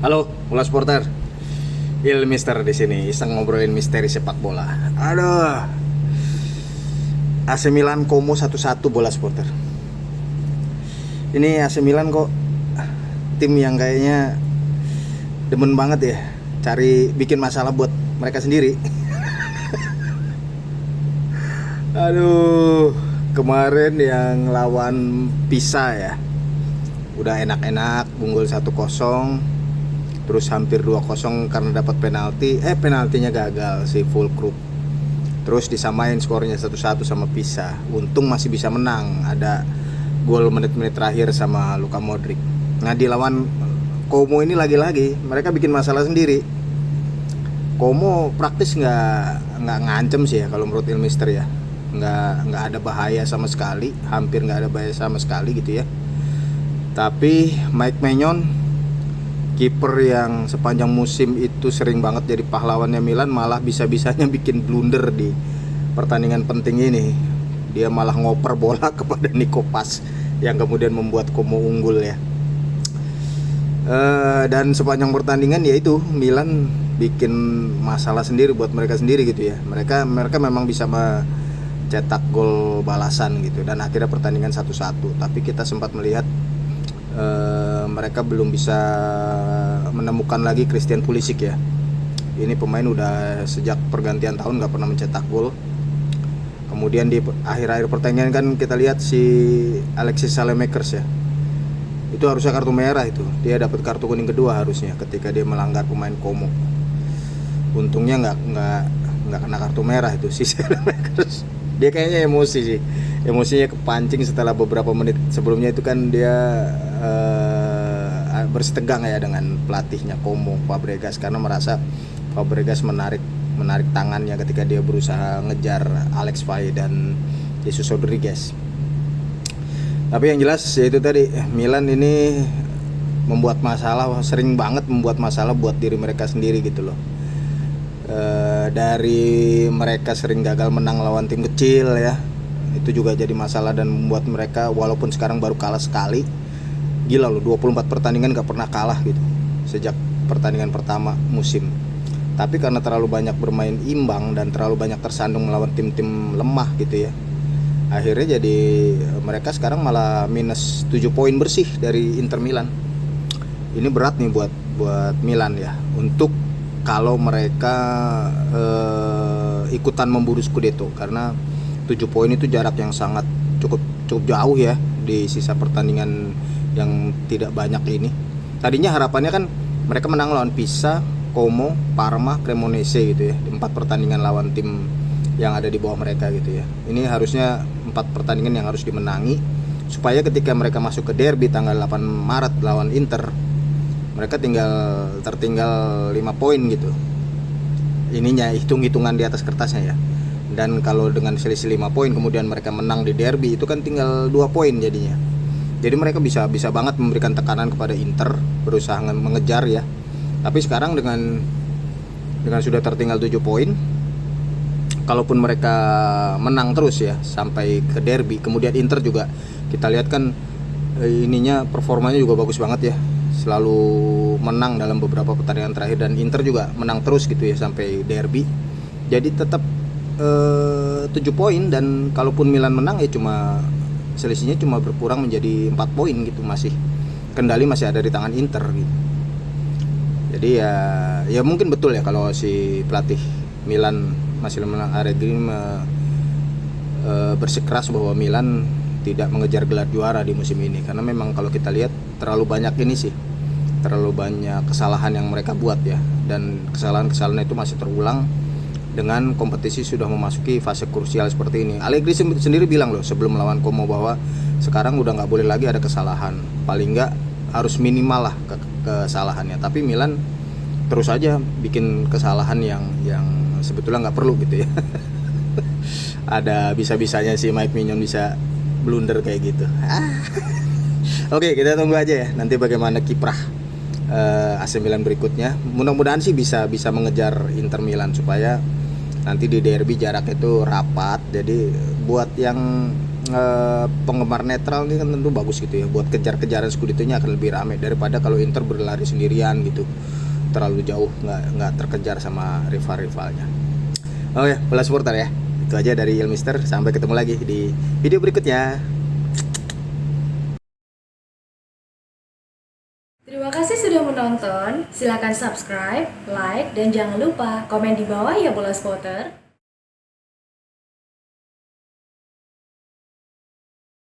Halo, bola supporter. Mister di sini, iseng ngobrolin misteri sepak bola. Aduh. AC Milan Como 1-1 bola supporter. Ini AC Milan kok tim yang kayaknya demen banget ya cari bikin masalah buat mereka sendiri. Aduh, kemarin yang lawan Pisa ya. Udah enak-enak unggul 1-0. Terus hampir 2-0 karena dapat penalti. Penaltinya gagal si Fulkrug. Terus disamain skornya 1-1 sama Pisa. Untung masih bisa menang. Ada gol menit-menit terakhir sama Luka Modric. Nah, di lawan Como ini lagi-lagi mereka bikin masalah sendiri. Como praktis nggak ngancem sih ya kalau menurut Mister ya. Nggak ada bahaya sama sekali. Hampir nggak ada bahaya sama sekali gitu ya. Tapi Mike Maignan, kiper yang sepanjang musim itu sering banget jadi pahlawannya Milan, malah bisa-bisanya bikin blunder di pertandingan penting ini. Dia malah ngoper bola kepada Nico Pas yang kemudian membuat Como unggul ya. Dan sepanjang pertandingan ya itu Milan bikin masalah sendiri buat mereka sendiri gitu ya. Mereka memang bisa mencetak gol balasan gitu, dan akhirnya pertandingan 1-1. Tapi kita sempat melihat mereka belum bisa menemukan lagi Christian Pulisic ya. Ini pemain udah sejak pergantian tahun gak pernah mencetak gol. Kemudian di akhir-akhir pertandingan kan kita lihat si Alexis Saelemaekers ya, itu harusnya kartu merah. Itu dia dapat kartu kuning kedua harusnya ketika dia melanggar pemain Como. Untungnya nggak kena kartu merah itu si Saelemaekers. Dia kayaknya emosi sih, emosinya kepancing setelah beberapa menit sebelumnya itu kan dia bersitegang ya dengan pelatihnya Como, Fabregas, karena merasa Fabregas menarik tangannya ketika dia berusaha ngejar Alex Faye dan Jesus Rodriguez. Tapi yang jelas yaitu tadi Milan ini membuat masalah, sering banget membuat masalah buat diri mereka sendiri gitu loh. Dari mereka sering gagal menang lawan tim kecil ya, itu juga jadi masalah dan membuat mereka walaupun sekarang baru kalah sekali. Gila loh, 24 pertandingan gak pernah kalah gitu sejak pertandingan pertama musim. Tapi karena terlalu banyak bermain imbang dan terlalu banyak tersandung melawan tim-tim lemah gitu ya, akhirnya jadi mereka sekarang malah minus 7 poin bersih dari Inter Milan. Ini berat nih buat Milan ya, untuk kalau mereka ikutan memburu Scudetto, karena 7 poin itu jarak yang sangat cukup jauh ya di sisa pertandingan yang tidak banyak ini. Tadinya harapannya kan mereka menang lawan Pisa, Como, Parma, Cremonese gitu ya, 4 pertandingan lawan tim yang ada di bawah mereka gitu ya. Ini harusnya 4 pertandingan yang harus dimenangi supaya ketika mereka masuk ke derby tanggal 8 Maret lawan Inter, mereka tertinggal 5 poin gitu. Ininya hitung-hitungan di atas kertasnya ya. Dan kalau dengan selisih 5 poin kemudian mereka menang di derby, itu kan tinggal 2 poin jadinya. Jadi mereka bisa banget memberikan tekanan kepada Inter, berusaha mengejar ya. Tapi sekarang dengan sudah tertinggal 7 poin, kalaupun mereka menang terus ya sampai ke derby, kemudian Inter juga kita lihat kan ininya performanya juga bagus banget ya. Selalu menang dalam beberapa pertandingan terakhir, dan Inter juga menang terus gitu ya sampai derby. Jadi tetap 7 poin, dan kalaupun Milan menang ya selisihnya cuma berkurang menjadi 4 poin gitu, masih kendali masih ada di tangan Inter gitu. Jadi ya mungkin betul ya kalau si pelatih Milan Massimiliano Allegri bersikeras bahwa Milan tidak mengejar gelar juara di musim ini, karena memang kalau kita lihat terlalu banyak kesalahan yang mereka buat ya, dan kesalahan itu masih terulang dengan kompetisi sudah memasuki fase krusial seperti ini. Allegri sendiri bilang loh sebelum melawan Como bahwa sekarang udah nggak boleh lagi ada kesalahan, paling nggak harus minimal lah kesalahannya. Tapi Milan terus aja bikin kesalahan yang sebetulnya nggak perlu gitu ya. Ada bisa-bisanya si Mike Maignan bisa blunder kayak gitu. Oke, kita tunggu aja ya nanti bagaimana kiprah AC Milan berikutnya. Mudah-mudahan sih bisa mengejar Inter Milan supaya nanti di derby jarak itu rapat. Jadi buat yang penggemar netral ini kan tentu bagus gitu ya, buat kejar-kejaran Scudetto-nya akan lebih ramai daripada kalau Inter berlari sendirian gitu, terlalu jauh, nggak terkejar sama rival-rivalnya. Oke, bola supporter ya, itu aja dari Ilmister. Sampai ketemu lagi di video berikutnya. Terima kasih sudah menonton. Silakan subscribe, like, dan jangan lupa komen di bawah ya bola spotter.